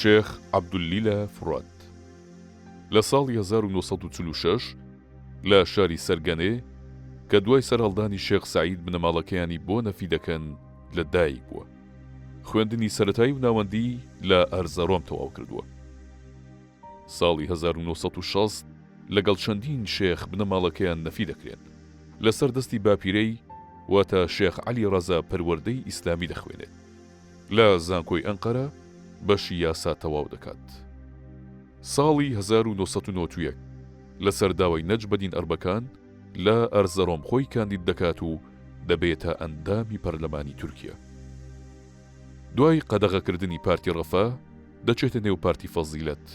شێخ عەبدوللیلە فورات لە ساڵی 1946 لە شاری سەرگەنێ کە دوای سەرهەڵدانی شێخ سەعید بنەماڵەکەیانی بۆ نەفی دەکەن لەدایک بووە. خوێندنی سەرەتایی و ناوەندی لە ئەرزەڕۆم تەواو کردووە. ساڵی 1960 لەگەڵ چەندین شێخ بنەماڵەکەیان نەفی دەکرێن. لەسەر دەستی باپیرەی واتە شێخ عەلی ڕەزا پەروەردەی ئیسلامی دەخوێنێت. لە زانکۆی ئەنقەرە بەشی یاسا تەواو دەکات. ساڵی 1991 لەسەر داوای نەجبەدین ئەربەکان لە ئەرزەڕۆم خۆی کاندید دەکات و دەبێتە ئەندامی پەرلەمانی تورکیا. دوای قەدەغەکردنی پارتی ڕەفا دەچێتە نێو پارتی فەزیلەت.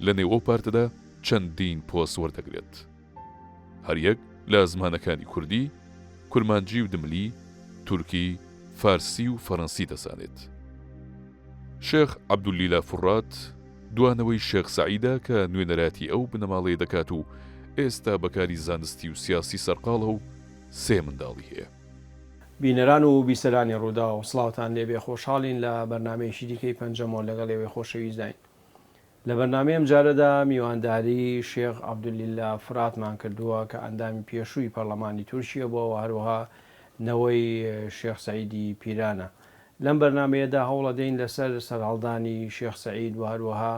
لە نێو ئەو پارتەدا چەندین پۆست وەردەگرێت. هەریەک لە زمانەکانی کوردی، کورمانجی و دملی، تورکی، فارسی و فەڕەنسی دەزانێت. شێخ عەبدوللیلە فورات دوانەوەی شێخ سەعیدە کە نوێنەراتی ئەو بنەماڵەیە دەکات و ئێستا بەکاری زانستی و سیاسی سەرقاڵە و سێ منداڵی هەیە. بینەران و بیسەرانی ڕوودا و سڵاوتان لێبێ، خۆشحاڵین لە بەرنامەیەکی دیکەی پەنجەمەوە لەگەڵ ئێوەی خۆشەویستین. لە بەرنامەیەم جارەدا میوانداری شێخ عەبدوللیلە فوراتمان کردووە کە ئەندامی پێشووی پەرلەمانی تورکیە بووە و هەروەها نەوەی شێخ سەعیدی پیرانە. لەم بەرنامەیەدا هەوڵە دەین لەسەر سەرهەڵدانی شێخ سەعید و هەروەها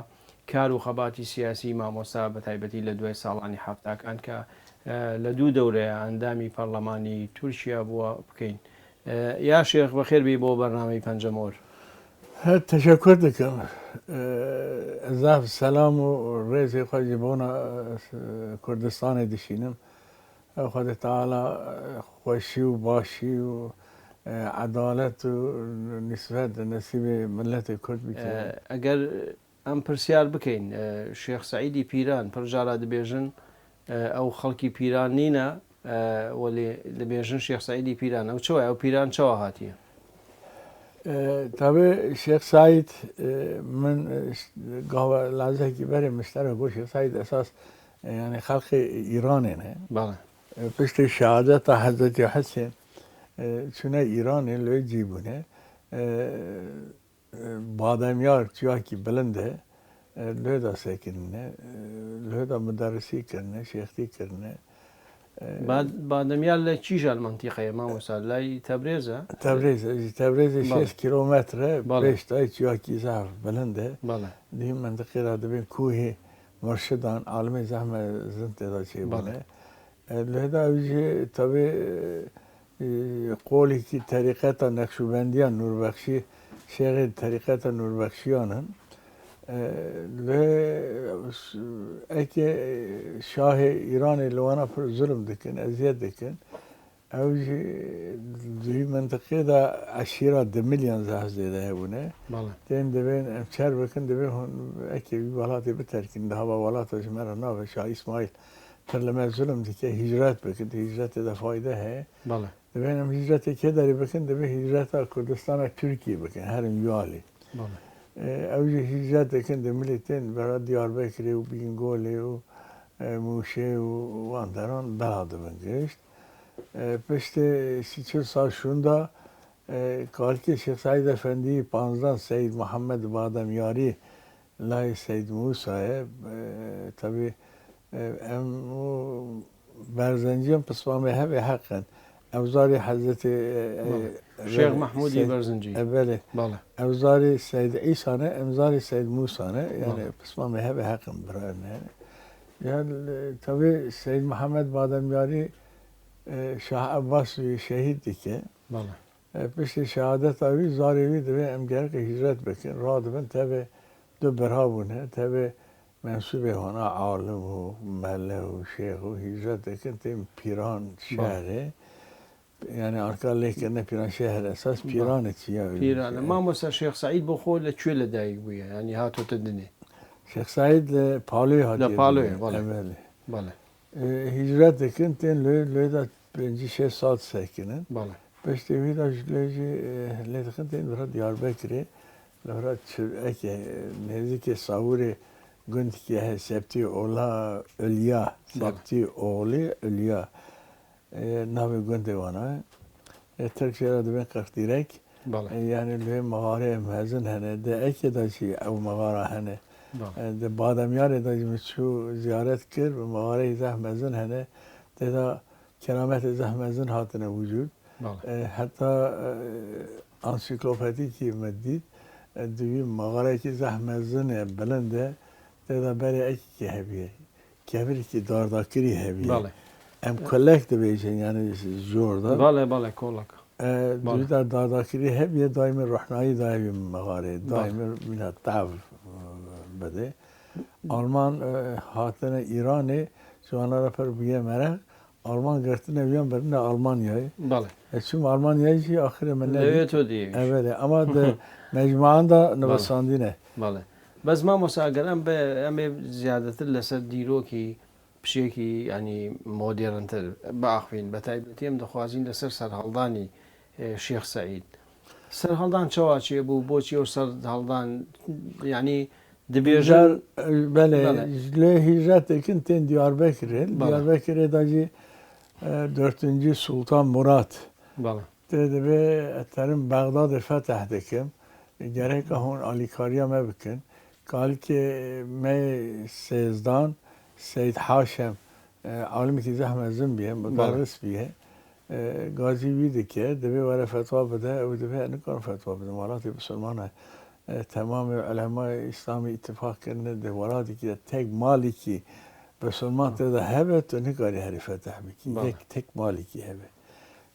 کار و خەباتی سیاسی مامۆستا بە تایبەتی لە دوای ساڵانی هەفتاکان کە لە دوو دەورەیە ئەندامی پەرلەمانی تورکیا بووە بکەین. یا شێخ بەخێر بێ بۆ بەرنامەی پەنجەمەوە. تشکر دەکەم. ئەزاف سەلام و ڕێزی خۆی بۆنە کوردستانی دەشینم. خۆی تەعاڵا خۆشی و باشی و عەدالەت و نسبەت نەسیبی ملەتی کورد بکەین. ئەگەر ئەم پرسیار بکەین شێخ سەعیدی پیران پڕجارا دەبێژن ئەو خەڵکی پیران نینە دەبێژن شێخ سەعیدی پیران، ئەو چۆیە ئەو پیران چاوە هاتیە؟ تابێ شێخ سەعید من گاوە لازێکی بەرێ مشتەرە بۆ شێخ سەعید ئەساس یعنی خەڵقی ئیرانێنە پشتی شەهادەتە حەزرەتی حەسێن چونە ئیرانێ لێ جیبوونێ بادەمیار چیاکی بلندە لێدا سێکردنە لێدا مدەرسیکردنە شێختیکردنە. بادەمیار لە کیژە منتیقەیە مامۆستا لای تەبرێزە؟ تەبرێزی 6 کیلۆمەترە پێشتای چیاکی زار بلندە دیم منتقێدا دەبێن کوهی مرشدان عالمی زەحمە زن تێدا چێبوونە لێدا تەبێ قۆڵێکی تەریقەتە نەقشبەندیان نوربەخشی شێخی تەریقەتە نوربەخشیانن ئەکێ شاهێ ئیرانی لەوانە پڕ زولم دەکەن ئەزیەت دەکەن ئەو دوی منتقێدا عەشیرە 2 ملیۆن زەحز لێدا هەبوونە تێن دەبێن ئەم چار بکەن دەبێن ئەکێ وڵاتی بتەرکن داوا وڵاتە ژمارە ناوە شاه ئیسماعیل پڕ لەمە زولم دکە هیجرات بکەن هیجرەتێدا فایدە هەیە دەبێن ئەم هیجرەتی کێ دەری بکەن دەبێت هیجرەتە کوردستانە تورکی بکەن هەرم یوالی ئەوژی هیجرات دەکەن دەملی تێن بەرا دیاربەکرێ و بینگۆلێ و موشێ و واندەران بەلا دەبن گەشت پشتێ 34 سال شوندا کارکی شێخ سەعید ئەفەندی 15 سەید محەممەد بادەمیاری لای سەید موسایە تەبێ ئەم بەرزەنجیان پسوامێ هەبێ حەقن ئەوزاری حەزرەتی شێخ مەحموودی بەرزنجی ئەوزاری سەید عیسانە ئەمزاری سەید موسانە یعنی پسوامێ هەبێ حەقم برانە یان تەبێ سەید محەممەد بادەمیاری شاه عەباسی شەهید دیکە پشتی شەهادەتاوی زارێوی دەبێ ئەم گەرەکە هیجرەت بکەن ڕادبن تەبێ دوو بەرهابوونە تەبێ منسوبێ هۆنا عالم و مەلە و شێخ و هیجرەت دەکەن تێم پیران شارێ یعنی ئارکا لێکردنە پیران شێهر ئەساس پیرانە چیە پیرانە. مامۆستا شێخ سەعید بۆ خۆ لەکوێ لەدایک بوویە ینی هاتۆتە دنێ؟ شێخ سەعید لە پاڵێ هات لە پاڵێ هیجرەت دەکەن تێن لێدا 5-6 سال سەکنن پشتێویدا لێژی لێ دەکەن تێن بەرە دیاربەکرێ لەبەرە ئەکێ نێزیکێ ساورێ گوندێکی هەیە سەبتی ئۆڵا ئولیا سەبتی ئۆڵێ ئولیا ناوی گوندێ وانە ترکیێرە دەبێن قەختیرەک بله يعني اللي مغارة مهزن هنا ده أكيد شيء أو مغارة هنا بله ده بعد میاره دا مشو زیارت کرد و مغاره زحمزن هنه دا کرامت زحمزن هاتنه وجود بله حتی انسیکلوپدی مدید دوی مغاره که زحمزن بلنده دا برای اکی که هبیه کبری که دارداکری هبیه بله ام کلکت بیشن یعنی جوردا بله بله کلک دوی در دارداکری هبیه دائم روحنایی دائم مغاره دائم من الطعف بده آلمان هاتن ایرانی جوانا را پر بیه مره آلمان گرفتن بیان برن آلمانیایی بله چون آلمانیایی چی آخر من لوی تو دیگه اوله اما ده مجموعان دا نوساندینه بله بس ما مساگرم به امی زیادتر لسر دیروکی بشيكي يعني مودرن تر باخوين بتايبتي ام دخوازين لسر سرهالداني شيخ سعيد سرهالدان چواچي ابو بوچي او سرهالدان يعني دبيجن بله بله. له hicret ekin Diyarbakır'e Bale. Diyarbakır'e dacı 4. Sultan Murat بله dedi ve eterim Bağdat'ı fetih dekim gerek ahun alikariya me bikin kal ki me sezdan Seyyid Haşem alimi ki zahmezim biye mudarris biye gazi vidi ki debi vere fetva bide ev debi ne kadar fetva bide Malatya Müslümana tamam ulema İslami ittifak kendine de varadi ki tek maliki Müslüman da hebet ne kadar herifete biki tek maliki hebet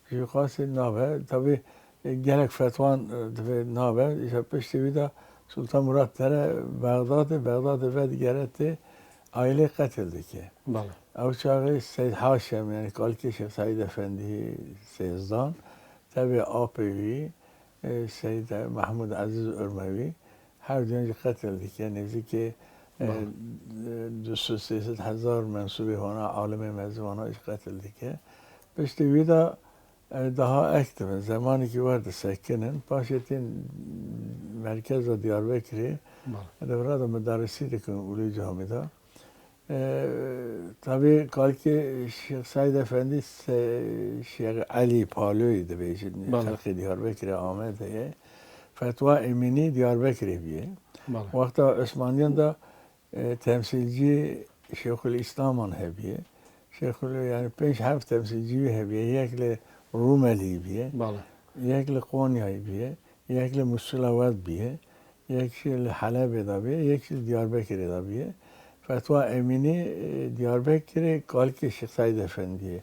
Jukası nabe tabi gerek fetvan tabi nabe işte peşte da Sultan Murat tere Bağdat'ı ve diğereti aile katildi ki. بله Av çağı Seyyid Haşem yani kalki Şeyh Said Efendi Seyizdan tabi APV Seyyid Mahmud Aziz Örmevi her dönce katildi ki nezi دوست سیصد هزار منصوبی هانا عالم مزوانا ایش قتل دیگه پشت ویدا daha aktif زمانی که وارد سکنن پاشتین مرکز و دیاربکری دورات مدرسی دکن اولی جامعه tabi kalki Şeyh Said Efendi Şeyh Ali Palui de bejin halkı Diyarbakır'a Ahmet'e fetva emini Diyarbakır'a biye. Vakta Osmanlı'nın da temsilci Şeyhülislam'ın hebiye. Şeyhül yani 5 temsilci hebiye. Yekle Rumeli biye. Yekle Konya biye. Yekle Musulavad biye. Yekle Halep'de biye. Yekle Diyarbakır'da biye. Fetva emini Diyarbakır'a kalki Şeyh Said Efendi'ye.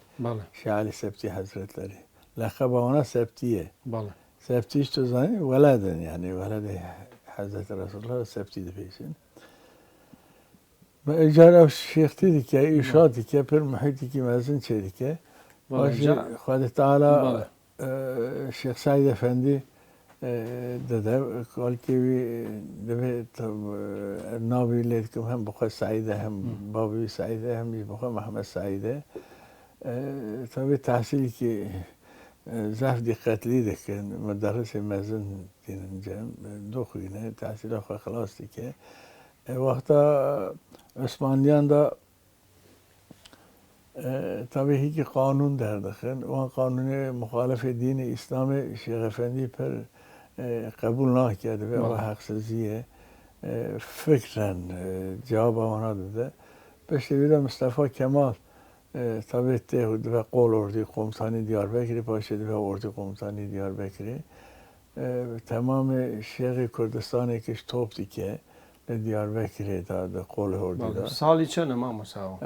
Şeyh Ali Septi Hazretleri. Lakabı ona Septi'ye. Septi işte zaten veleden yani velede Hazreti Resulullah Septi de beysin. Ve icra şeyh dedi ki, işaret dedi ki, per muhiti ki mezun çeydi ki. Kudu Teala Şeyh Said Efendi dede kalki deve nabiyle kim hem Bukhar Said'e hem Babi Said'e hem Bukhar Muhammed Said'e tabi tahsil ki زرف دقتلی دکن مدرس مزن دینجم دو خوینه تحصیل خو خلاص دیگه وقتا عثمانیان دا tabii ki kanun derdikin. O kanunu muhalif dini İslam'ı Şeyh Efendi per kabul nakedi ve o haksızlığı fikren cevabı ona dedi. Beşte bir de Mustafa Kemal tabii tehud ve kol ordu komutanı Diyarbakır'ı başladı ve ordu komutanı Diyarbakır'ı tamamı Şeyh Kürdistan'ı ki top dike Diyarbakır'ı da kol ordu da. Sali çene ma musawa.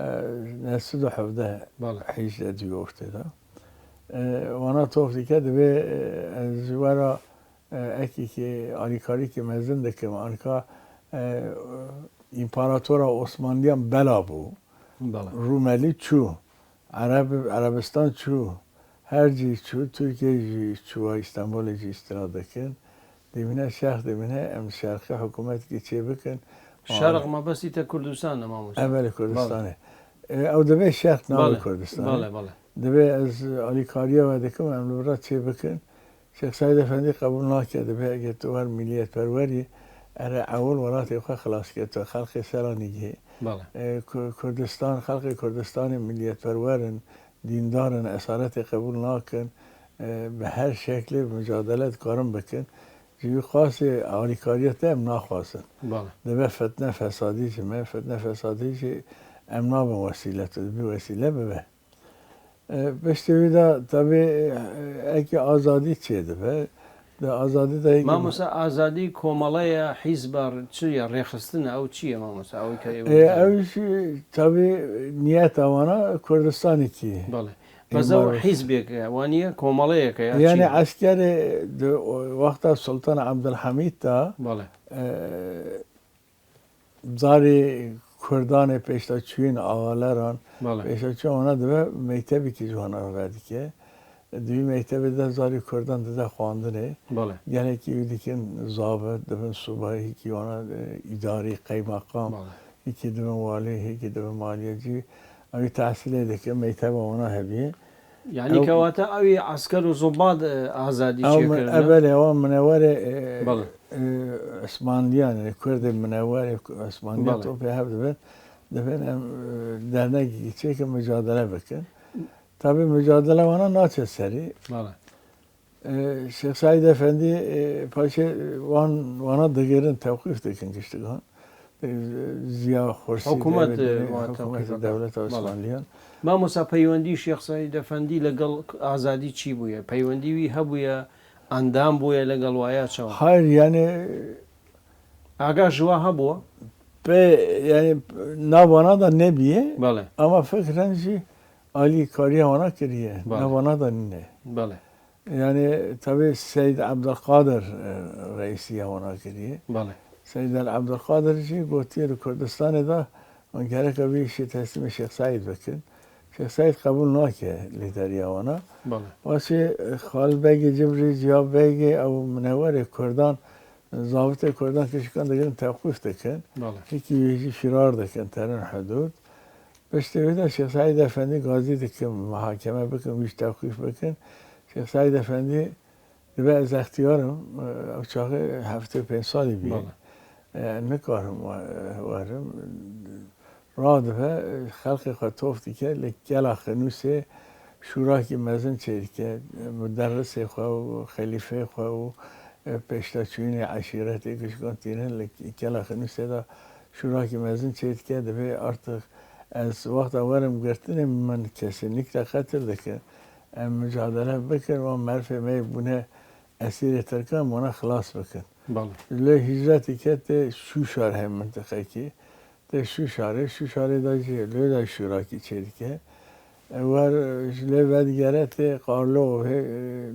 Nesli de havda hiç de diyordu da. Ona top dike ve zivara eki ki alikari ki mezun ki marka İmparatora Osmanlı'yan bela bu. Rumeli çu, Arabistan çu, her şey çu, Türkiye çu, İstanbul istirahatken, demine şerh demine em şerhe hükümet geçe bakın. Şerh ma bas ite Kürdistan ma musa. Evet Kürdistan'ı. O da be şerh navi Kürdistan. Bale bale. Debe az Ali Kariya ve dekim em lura çe bakın. Şeyh Said Efendi kabul nakedi be getu var milliyet perveri. Ara اول ولاتی خو خلاص کرد تو خلق سرانیگی کردستان خلق کردستان ملیت پرورن دیندارن اسارت قبول ناکن به هر شکل مجادلت کارم بکن جوی خاص آلیکاریت هم نخواستن بله دبه فتنه فسادی چه من فتنه فسادی چه امنا به وسیله تو به وسیله ببه بشتوی دا طبی اگه آزادی چه دبه دا آزادی دا مامۆستا ئازادی کۆمەڵەیە حیزبە چیە ڕێخستنە ئەو چییە مامۆستا ئەوەی کە اوش طبی نیت آوانا کردستانی کی بەڵێ بەزە حیزبێکە وانە کۆمەڵەیەکە یعنی عسکر وقت سلطان عبدالحمید تا بەڵێ زاری کردان پیشتاچوین آوالران بەڵێ پیشتاچو آوانا دبه میتبی که جوانا رو بردی که دوی مکتب ده زاری کردان ده خواندنه بەڵێ یعنی که دیکن ضابط دبن صوبایی که آنا اداری قیمقام بەڵێ یکی دبن والی یکی دبن مالیه جی اوی تحصیل دیگه مکتب آنا هبیه یعنی کەواتە ئەوی عسکەر و زوباد ئازادی او من چێکردن اول او منور بەڵێ اسمانلیان یعنی کرد منور اسمانلیان بله. تو به هفت دبن درنگی چه که مجادله بکن tabi mücadele bana naçe seri. بەڵێ Şeyh Said Efendi paşa vana dağırın tevkif dikin kiştigan. Ziya Xurşid حکوومەت hükümet devlet Osmanlıyan. مامۆستا پەیوەندی شێخ سەعید ئەفەندی لەگەڵ ئازادی چی بووە پەیوەندیوی هەبووە ئەندام بووە لەگەڵ وایە چەوە Hayır yani ئاگا ژوا هەبووە yani navana da ne biye بەڵێ ama fikren ki Ali Kariye ona kiriye. Bale. Navana da ne. بەڵێ Yani tabi Seyyid Abdülkadir reisi ona kiriye. بەڵێ Seyyid Abdülkadir ji gotiye Kurdistan'da da on gerek bir işi teslim Şeyh Said bekin. Şeyh Said kabul nake lideriye ona. بەڵێ Vasi Khal Bey Cibri Cevap Bey ev Münevver Kurdan zabıta Kurdan kişikan da tevkif dikin. بەڵێ İki yüzü firar dikin terin hudud. Beşte de Şeyh Said Efendi gazi dikin muhakeme bikin, üç tevkif bikin. Şeyh Said Efendi ve az ihtiyarım uçağı hafta 5 salı bir. بەڵێ نکارم وارم راد به خلق خطوفتی که لکل خنوسه شورا که مزن چید که مدرس خواه و خلیفه خواه و پیشتاچوین عشیرتی کشکان تیرن لکل خنوسه دا شورا که مزن چید که دبه ارتق از وقت وارم گرتن من کسی نکتا خطر دکه مجادله بکن و مرفه می بونه اسیر ترکان مونا خلاص بکن بەڵێ لی هجرتی که ته شو شهر هم منطقه کی ته شو شهر داشتی لی دا شورا کی چیدی که ور لی بدگره ته قارلو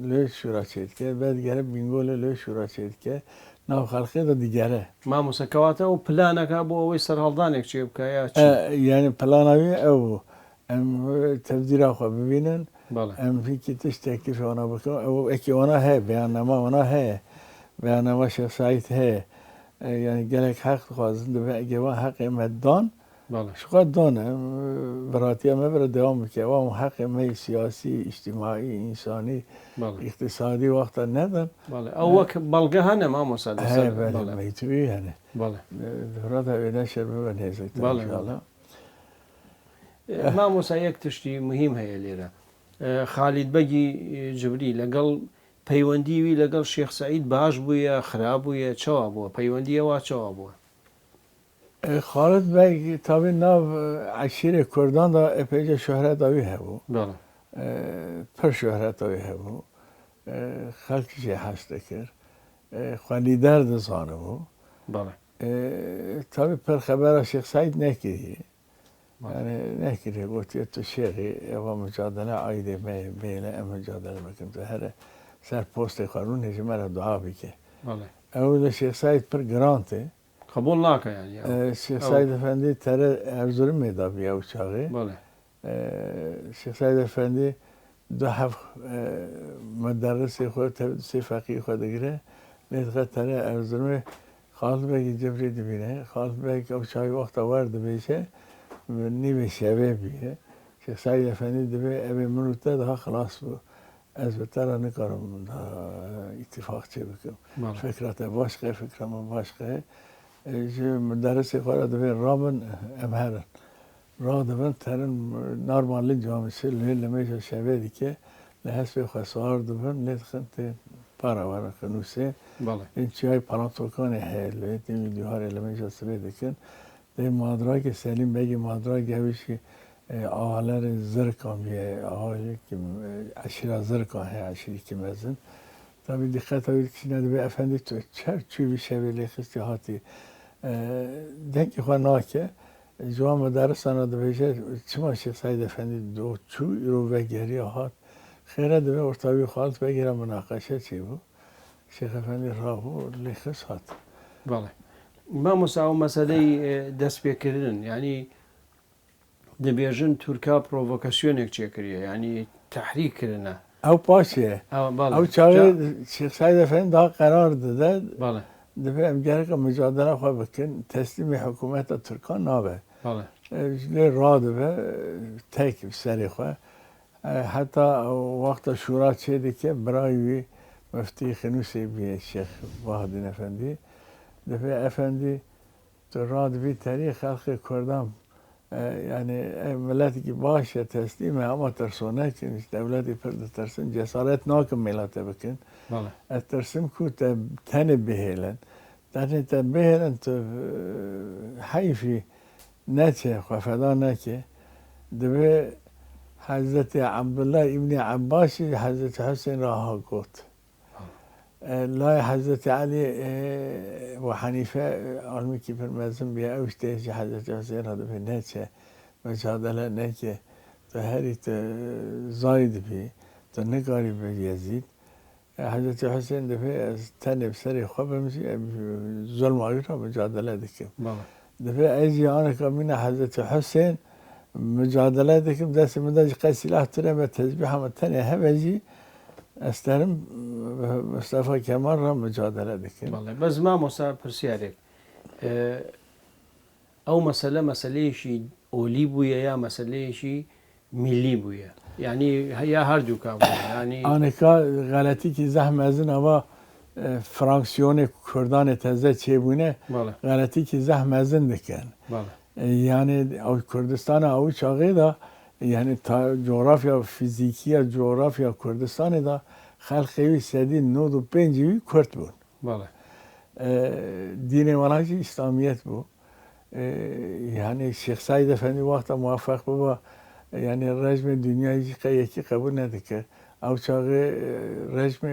لی شورا چید که بدگره بینگول لی شورا چید که ناو خلقی دا دیگره مامۆستا کەواتە ئەو پلانەکە بۆ ئەوەی سەرهەڵدانێک چێ بکە یا چی یعنی پلانوی او ام تبدیل آخوا ببینن بەڵێ ام فیکی تش تکلیف آنا بکن او اکی آنا هی بیاننما آنا هی بیاننما شیخ سعید هی یعنی گلک حق خوازند و اگه وان حق مدان بەڵێ شقد دانه براتی همه برای دوام بکه وان حق می سیاسی اجتماعی انسانی بەڵێ اقتصادی وقت ندن بەڵێ ئەو وەک بەڵگە هەنە مامۆستا هی لەسەر بله بەڵێ میتوی هنه بەڵێ دورات اویده شر ببن هزکتر بله، انشاءالله مامۆستا یەک تشتی مهم هەیە لێرە خالید بەگی جبری لەگەڵ پەیوەندیوی لەگەڵ شێخ سەعید باش بووە خراپ بووە چاوا بووە پەیوەندیەوە چاوا بووە خالد بey tabi nav aşire Kurdan da epeyce şöhret avi hebu. بەڵێ پر شهرت های هبو خلقی چه هست دکر خوالی درد زانه بو بەڵێ tabi پر خبر شیخ سعید نکردی بله. yani نکردی گوتی تو شیخی اوا مجادله عایده بیله ام مجادله بکن تو هر سر پوست قانون هجی مرا دعا بکه بەڵێ اول شیخ سعید پر گرانته قبول ناکە یعنی شیخ سعید افندی تره ارزوری میدابی او چاقی بەڵێ شیخ سعید افندی دو هفت مدرس خود تدریس فقیه خود دگیره لیت تره ارزوری خالد بگی جبری دبینه خالد بگی او چای وقت آورد بیشه نیمه شبه بیه شیخ سعید افندی دبی ابی منوته ده خلاص بو از بهتر نکارم اتفاق چه بکم بله. فکرات باشقه فکرم باشقه مدرس خود دبی رامن امهرن را دبن ترن نارمالی جامعه لیل میشه شبه دیگه لحسب خسار دبن لدخلت برا ورا كنوسه بله این چیای پرانتوکان هل این ویدیوها رو لمه جسره دکن ده مادرای که سلیم بگی مادرای گویشی آهالر زرکان بیه آهالی که عشیره زرکان هی عشیری که مزن tabi dikkat edildiğinde de efendi çerçüğü bir şeveli hissiyatı denk ki nake جوان مدرسان را دویشه چما شیخ سعید افندی دو چو رو بگیری هات خیره دوی ارتبی خالت بگیرم مناقشه چی بود شیخ افندی راه بود لیخص هات بله ما مساو مسئله دست بکردن یعنی دبیجن ترکا پرووکاسیونک چه کریه یعنی تحریک کردنه او باشه او چاقی شیخ سعید افندی دا قرار داده بله دفعه امگره که مجادله خواه بکن تسلیم حکومت ترکان نابه بله را دبه تک سری خواه حتی وقت شورا چه دی که برای مفتی خنوسی بیه شیخ واحدین افندی دفعه افندی تو را دبی تاریخ خلق کردم یعنی ملتی که باشه تسلیمه اما ترسونه که دولتی پر ترسن جسارت ناکم ملاته بکن بله الترسم کو تن بهلن تن بهلن تو حیفی نچه خفدا نکه دبه حضرت عبدالله ابن عباسی حضرت حسین راه گفت لا حضرت علی و حنیفه علمی که فرمزم بیا اوشته حضرت حسین را دبه نچه مجادله نکه تو هری تو زاید بی تو نگاری به یزید حضرت حسین دفعه از تن بسری خواب میشه ظلم آیی را مجادله دکم دفعه ایجی آنه که من حضرت حسین مجادله دکم دست مداج قسیله تره و تزبیح هم تنه همه استرم مصطفى کمال را مجادله دکم بله بس ما مصاب پرسیارک او مسئله شی اولی بویه یا مسئله شی ملی بویه یعنی یا هر دو که بویه یعنی آنکا غلطی که زحم از این اما فرانکسیون کردان تازه چه بونه بله غلطی که زحم از این دکن بله یعنی او کردستان او چاقی دا یعنی تا جغرافیا فیزیکی یا جغرافیا کردستان دا خلقی سدی 95 کرد بود بله دین ولایت اسلامیت بود یعنی شیخ سعید افندی وقت موفق بود یعنی رژیم دنیایی یکی قبول نده او چاقی رژیم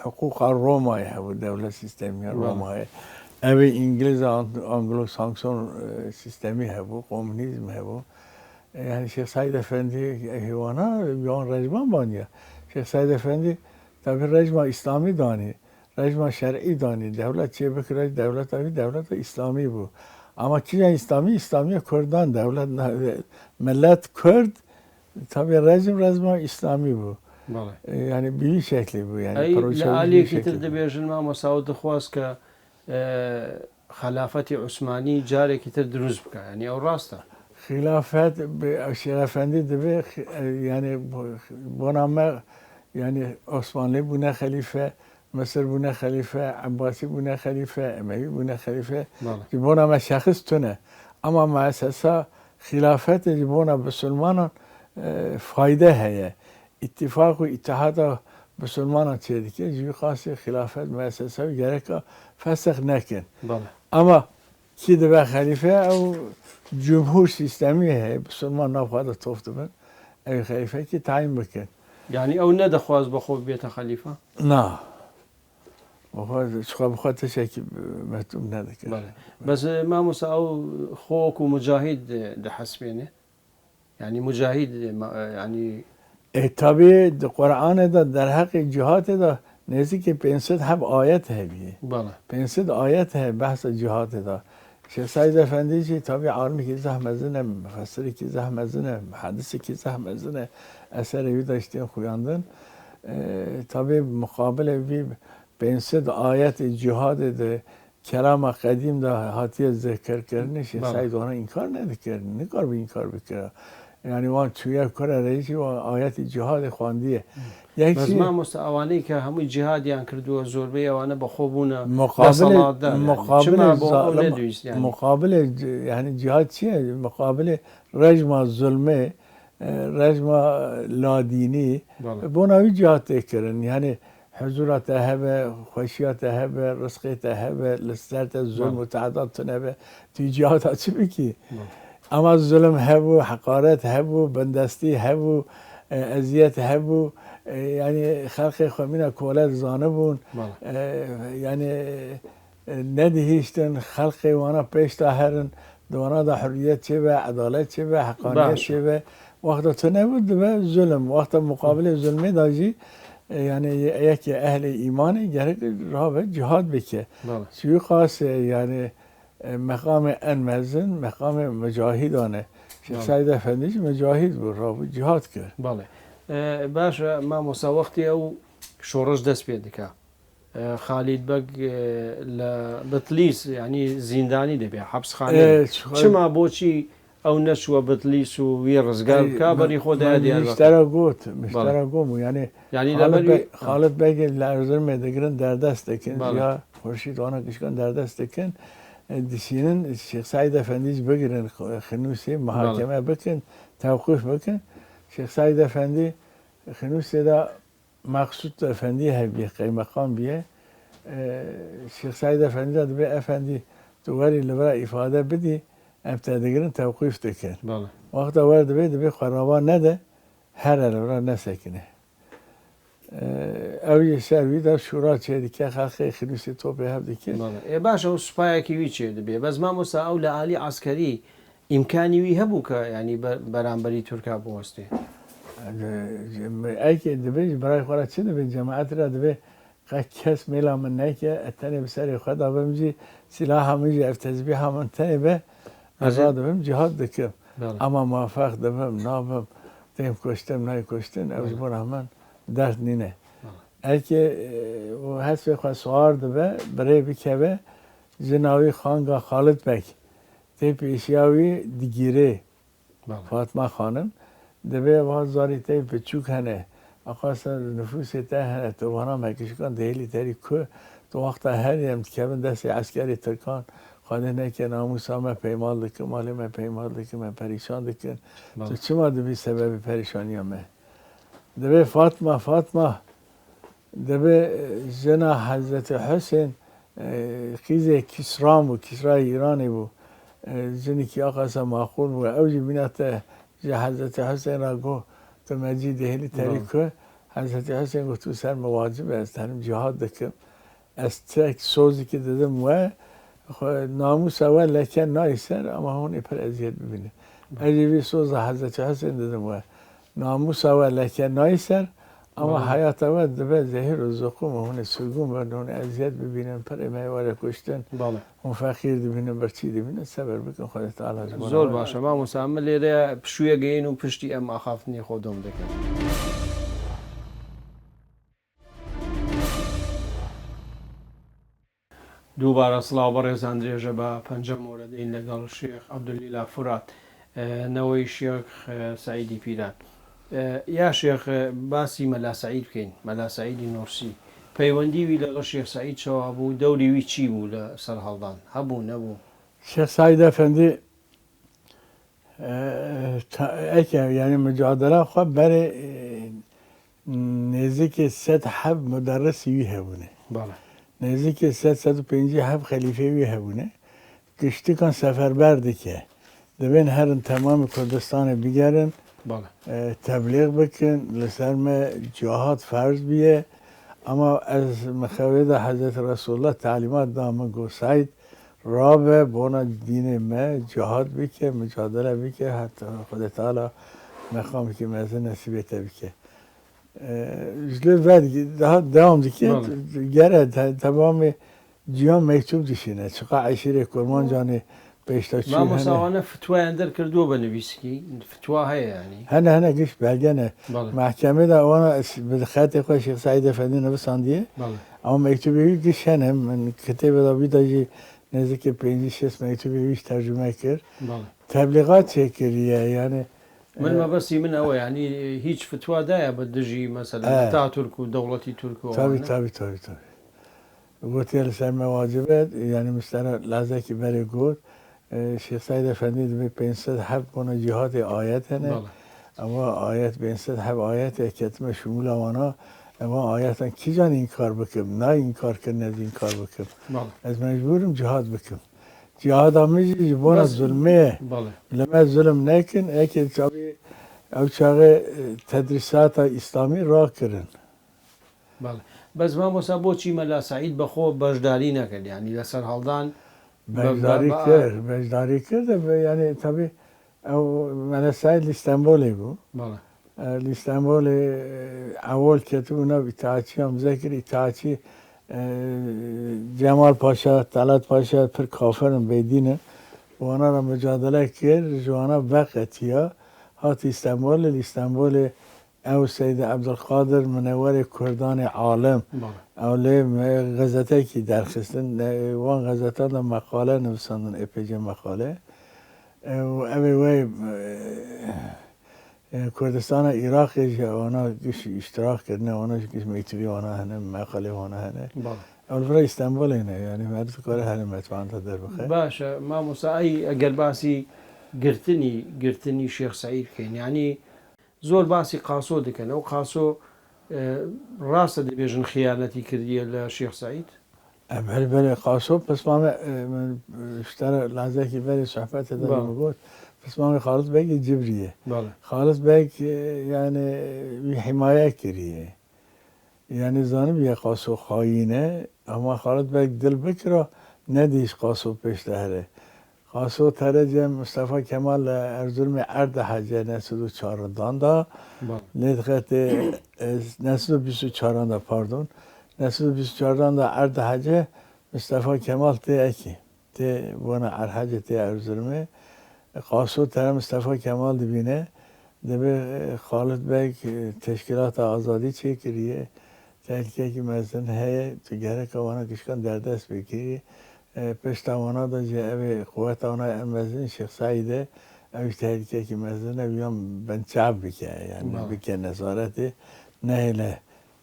حقوق رومایی بود دولت سیستمی رومایی او انگلیس آنگلو سانکسون سیستمی بود کمونیسم بود یعنی شیخ سعید افندی هیوانا بیان رژیم بانیه شیخ سعید افندی تابع رژیم اسلامی دانی رژیم شرعی دانی دولت چه بکره دولت اسلامی بود اما کی اسلامی کردان دولت ملت کرد tabii rejim İslami bu. Yani bir şekli bu yani. Ali getirdi bejilme Mesud xwast ke xilafeti Osmani carek getir duruz bike. Yani o rasta. Hilafet Şeyh Efendi de yani buna yani Osmanlı buna halife, Mısır buna halife, Abbasi buna halife, Emevi buna halife. Buna şahıs tune. Ama müessese خلافت جبونا بسلمان فایده هست اتفاق و اتحاد بسلمان چیزی که جوی خاصی خلافت مؤسسه و گره که فسخ نکن اما کی دو خلیفه او جمهور سیستمی هست بسلمان نفاده توفت بن او خلیفه که تعیین بکن یعنی او نده خواست بخوب بیت خلیفه؟ نه بخواد تشکی مهتم نده که بس ما موسى او خوك ومجاهد ده حسبينه يعني مجاهد يعني طبيعي القرآن ده در حق جهات ده نزدیک 507 آیت ہے بھی بله 500 آیت ہے بحث جهات ده شیخ سعید افندی جی طبیعی عالمی کی زحمت زنه مفسری کی زحمت زنه محدثی کی زحمت زنه اثر وی داشتین خویاندن طبیعی مقابل وی 500 آیت جهاد ده کلام قدیم دا هاتی ذکر کردنش سعید آنها اینکار نکرد نکار به اینکار بکره یعنی وان توی کار رئیسی و آیت جهاد خواندیه بس ما مستعوانی که همون جهاد یان کردو زوربه آنها بخوبونه مقابل یعنی جهاد چیه مقابل رجم ظلمه رجم لادینی بله. بوناوی جهات کردن یعنی حضورات هبه خوشیات هبه رزقیت هبه لسترت ظلم و تعداد نبه توی جهات ها چی بکی اما ظلم هبو حقارت هبو بندستی هبو اذیت هبو یعنی خلق خمینه کولت زانه بون یعنی ندهیشتن خلق وانا پیش هرن دوانا دا حریت چه به عدالت چه به حقانیت چه به وقت تو نبود به ظلم وقت مقابل ظلمی داجی یعنی یکی اهل ایمانی گره راه به جهاد بکه چی خاصه یعنی مقام انمزن مقام مجاهدانه شیخ سعید افندیش مجاهد بود راه به جهاد کرد بله باش ما مسا وقتی او شورش دست پێ دکا خالید بەگ لە بتلیس یعنی زیندانی دەبێ حەبسخانە چما بۆچی ئەو نەچووە بتلیس و وی ڕزگار بکا بەری خۆدا دیار مشترا گوت مشترا گوم یعنی خالد بەگ لە ئەرزەرمێ دەگرن دەردەست دەکەن یا خورشید وانە گشکان دەردەست دەکەن دشینن شیخ سعید افندیش بگیرن خنوسی محاکمه بکن توقیف بکن شیخ سعید افندی خنوسی دا مقصود افندی هبیه قیمقام بیه شیخ سعید افندی دا به افندی تواری لبرا ifade بدی امتا دگرن توقیف دکن وقت وارد به خرابا نده هر لبرا نسکنه اوی سروی دا شورا چه دیگه خلق خنوسی تو به هم دیگه باشه و سپایکی وی چه دبی بس ما مسا او لعالی عسکری امکانی وی هبو که یعنی برانبری ترکا بوسته ای که دبی برای خورا چه دبی جماعت را دبی کس میلا من نه که اتنی بسری خدا بمجی سلاح همجی افتزبی همون تنی به ازاد بم جهاد دکم اما موافق دبم نابم تیم کشتم نه کشتن از بر همون درد نینه اگه هست به خواهد سوار دبه برای بکبه جناوی خانگاه خالد بک تی پیشیاوی دیگیره فاطمه خانم دبه واحد زاری تی بچوک هنه اقاس نفوسی تی هنه تروانا مکشکان دهیلی تری که تو وقت هری هم کبن دست عسکری ترکان خواهده نه که ناموس همه پیمال دکن مالی من پیمال دکن من پریشان دکن تو چه ما دبی سبب پریشانی همه دبه فاطمه دبه زنا حضرت حسین خیز کسرام و کسرای ایرانی بو زنی که آقا سا معقول بو اوجی بینات حضرت حسین را گو تو مجید دهلی تاریکه حضرت حسین گو تو سر مواجب است هنم جهاد دکم از تک سوزی که دادم و ناموس اول لکن نای سر اما هونی پر ازیاد ببینه اجیبی سوز حضرت حسین دادم و ناموس اول لکن نای سر اما حیات اول دبه زهر و زقوم و هون سوگون بردون ازیاد ببینن پر ایمه کشتن اون فقیر دبینن برچی دبینن صبر بکن خودت تعالی زور باشه ما مسامل لیره پشویه گین و پشتی ام اخافنی خودم دکن دووبارە سڵاو بەڕێزان درێژە بە پەنجەم مۆرەدەین لەگەڵ شێخ عەبدولیلا فورات نەوەی شێخ سەعیدی پیران یا شێخ باسی مەلا سەعید بکەین مەلا سەعیدی نورسی پەیوەندیوی لەگەڵ شێخ سەعید چەوا بوو دەوری وی چی بوو لە سەر هەڵدان هەبوو نەبوو شێخ سەعید ئەفەندی ئەکە یعنی مجادلە خۆ بەرێ نێزێکی سەد حەب مدەرسی وی هەبوونێ نزدیک 157 خلیفه وی هبونه گشتی کن سفربر دیگه دبین هرن تمام کردستان بگرن تبلیغ بکن لسرم جهاد فرض بیه اما از مخوید حضرت رسول الله تعلیمات دامن گو سعید رابه بونا دین ما جهاد بکه مجادله بکه حتی خود تعالی مقامی که مزه نصیبه بکه جلو بعد devam دیگه گره تمام جیان مکتوب دشینه چقدر عشیره کرمان جانی پیشتاچی ما مساوانه فتوای اندر کردو بنویسکی فتوا هی یعنی هنه گیش بلگنه محکمه دا وانا بدخط خود شیخ سعید افندی نویساندیه اما مکتوبی گیش هنه من کتاب دا بیداجی نزدیک 5-6 مکتوبی ویش ترجمه کرد تبلیغات کریه یعنی من ما بس من هو يعني هيج فتوى دايا بدجي مثلا تاع ترك ودولتي ترك تابي قلت يا لسان واجبات يعني مستنى لازم بري قول شيخ سعيد افندي ب 500 حب كنا جهات آيات هنا اما آیت به این حب آیت کتم شمول آوانا اما آیت کی جان این کار بکم نه این کار کن نه این کار بکم بله از مجبورم جهاد بکم جهاد همیشه جبان بس ظلمه بله لما ظلم نکن اکی چاوی او چاقه تدریسات اسلامی راه کرن بله بس ما موسا بۆچی مەلا سعید بەخۆ بەشداری نەکرد ینی لەسەر هەڵدان بجداری کرد یعنی طبی او من سعید استانبولی بود بله الاسطنبول اول کتبونه ایتاچی هم ذکر ایتاچی جمال پاشا طلعت پاشا پر کافرن بیدینه و آنها را مجادله کرد جوانا وقتیا هات استانبول او سید عبدالقادر منور کردان عالم بله اولی غزته کی درخستن وان غزته دا مقاله نویساندن اپیجه مقاله و اوی وی کردستان عراق آنها گوش اشتراک کردن آنها گوش میتوی آنها هنه مقاله آنها هنه بله اول برای استانبول اینه یعنی مرد کار هر متوان تا در بخیر باشە مامۆستا ئەی ئەگەر باسی گرتنی شێخ سعید بکەین ینی زۆر باسی قاسۆ دەکەن ئەو قاسۆ ڕاستە دەبێژن خیانەتی کردیە لە شێخ سعید بله قاسو پس ما اشتر لحظه که بله صحبت داریم بود پس ما خالد بیگ جبریه بله خالد بیگ یعنی حمایه کریه یعنی زانم یه قاسو خاینه اما خالد بیگ دل بکره ندیش قاسو پیش دهره قاسو ترجم مصطفی کمال ارزرم ارد حجه نسود و چارندان دا بله ندخت نسود و 24 دا پاردون نسود 24 دا ارد حجه مصطفی کمال تی اکی تی وانا ارحجه تی ارزرمه قاسو تر مصطفی کمال دبینه دبی خالد بیگ تشکیلات آزادی چه کریه تحلیه که مزن هیه تو گره که وانا کشکان در دست بگیری پشتوانا دا جه اوی قوت آنا مزن شیخ سعیده اوش تحلیه که مزن اویام بنچاب بکه یعنی بکه نظارتی نهیله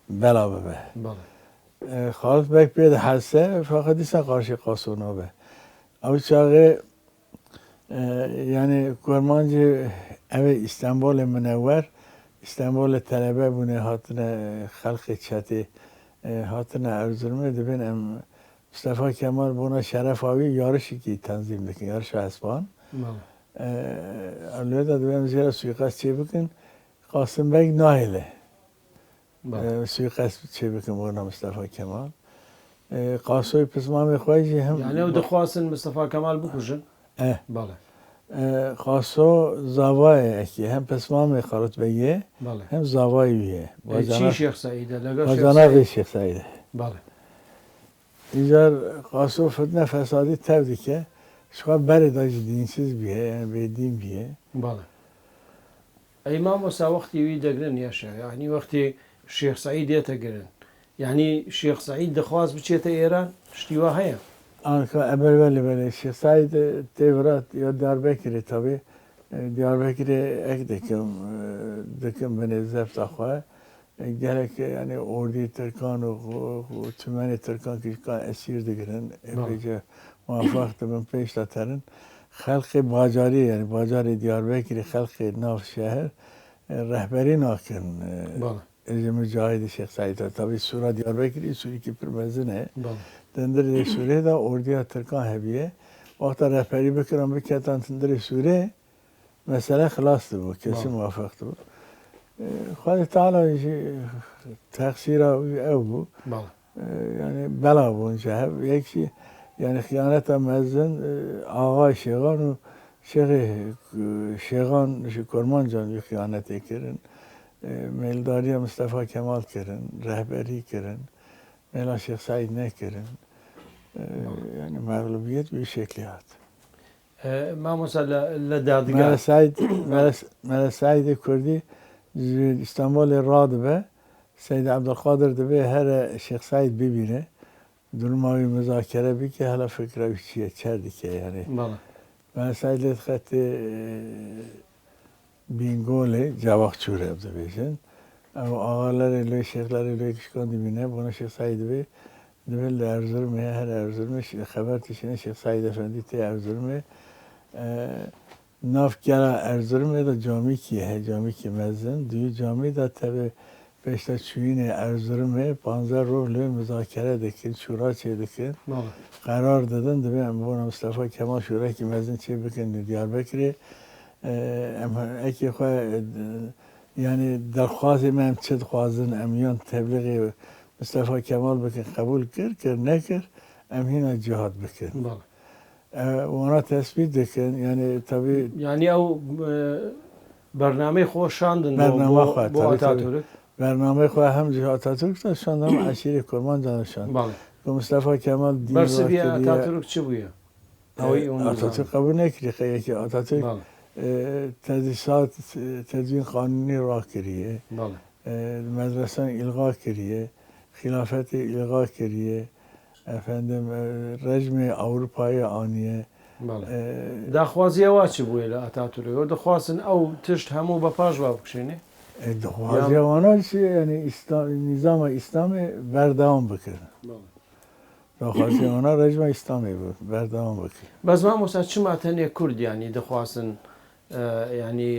بلا ببه بله خالد بیگ بید حسه فقط دیسا قارشی قاسونا به او چاقه یعنی کرمانجی اوی استانبول منور استانبول طلبه بونه هاتن خلق چتی هاتن ارزرمه دبین ام مصطفی کمال بونا شرف آوی یارشی که تنظیم دکن یارش اسبان بله اولوی دا دبین زیرا سویقست چه بکن قاسم بیگ نایله بله سویقست چه بکن بونا مصطفی کمال قاسوی پس ما میخواهی هم یعنی ئەو دەخواستن مستەفا کەمال بکوژن بله خاصو زاوای اکی هم پسمام خالد بیه بله هم زاوای بیه چی شێخ سعیدە لەگەڵ شێخ بازانا سعید؟ به شیخ سعیده بله ایجار خاصو فتنه فسادی تبدی که شما بری داج دینسیز بیه یعنی به دین بیه بله ئەی مامۆستا وەختی وی دەگرن یاشە یعنی وەختی شێخ سعید دێتە گرن یعنی شێخ سعید دەخواست بچێتە ئێران شتیوا هەیە آنکه بله شیخ سعید تیورات یا دیاربکری tabi Diyarbakır'ı ek döküm beni zeft akwa gerek yani ordu Türkan o tümeni Türkan kişkan esir dikirin epeyce muvaffak da ben peş atarın halkı bacari yani bacari Diyarbakır'ı halkı nav şehir rehberi nakın mücahidi Şeyh Said tabi Sura Diyarbakır'ı Suri ki pirmezine tendiri Suriye da orduya Türkan hebiye vakta rehberi bikram biketan tendiri Suriye mesela خلاص bu kesin muvaffaktı bu. Hadi Teala taksira ev bu. Yani bela bunca hep ekşi yani hıyanete mezzin ağa şeygan o şeygan şu Kurmancan bir hıyanet ekirin. Meldariye Mustafa Kemal kirin, rehberi kirin. Mela Şeyh Said ne kirin. Yani mağlubiyet bir şekliyat. مامۆستا لە دادگا مەلا سعید کوردی ئیستانبول ڕادبە سید عبدالقادر دەبێ هەرە شێخ سعید ببینێ دورماوی مزاکرە بیکە هەلا فکراوی چییە چەر دیکە یعنی مەلا سعید لێت خەتێ بینگۆلێ جاواق چوورە دەبێژن ئەو ئاغاڵەرێ لێ شێخلەرێ لێ کشکان دبینێ بۆنە شێخ سعید دەبێ دەبێت لە ئەرزرمێ هەر ئەرزرمێ خەبەر تشینە شێخ سعید ئەفەندی تێ ئەرزرمێ ناف گرا ارزرم دا جامی کیه جامی کی مزن دوی جامی دا تبه پشت چوین ارزرم 15 روز لی مذاکره دکن شورا چه دکن بله قرار دادن دبی امروز مصطفی کمال شورا کی مزن چه بکن دیار بکری اکی خو یعنی درخواست من چه خوازن امیان تبلیغ مصطفی کمال بکن قبول کرد نکرد امهینا جهاد بکن بله وانا تثبیت دکن یعنی طبی یعنی ئەو بەرنامەی خۆشاندن برنامه خواهد بۆ ئاتاتورک برنامه خواه هم جهاد آتاتورک داشتند هم عشیر کرمان داشتند بەڵێ و مصطفی کمال دین بەرسبی واکریه ئاتاتورک چ بووە ئەوەی ئەو آتاتورک قبول نکردی که آتاتورک بەڵێ تدریسات تدوین قانونی را کریه بەڵێ مدرسه الغا کریه خلافت الغا کریه efendim rejim Avrupa'yı anıye بەڵێ داخوازیەوە چ بووە لە ئاتاتورکەوە دەخواستن ئەو تشت هەموو بە پاش وا بکشێنێ دخوازیوانا چی یعنی نظام اسلامی بردام بکن دخوازیوانا rejim İslami بود بردام بکن بەس مامۆستا چما تەنێ کوردیانی دەخواستن ینی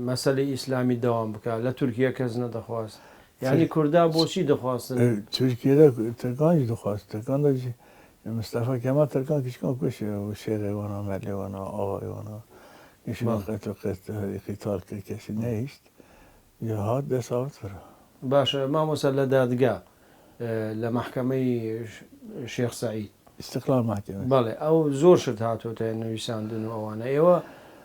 مەسەلەی ئیسلامی دەوام بکات لە تورکیا کەس نەدەخواست یعنی کووردا بۆچی دەخواستن Türkiye'de Türkan dukhoz Türkan da Mustafa Kemal Türkan kişkan kuşu o şehre vana meli vana ağay vana işin qital kesi ne işte cihad desavut var. باشە مامۆستا لە دادگا لە محکەمەی شێخ سعید İstiklal Mahkemesi. بەڵێ ئەو زۆر شت هاتوۆتە نوویساندن و ئەوانە ئێوە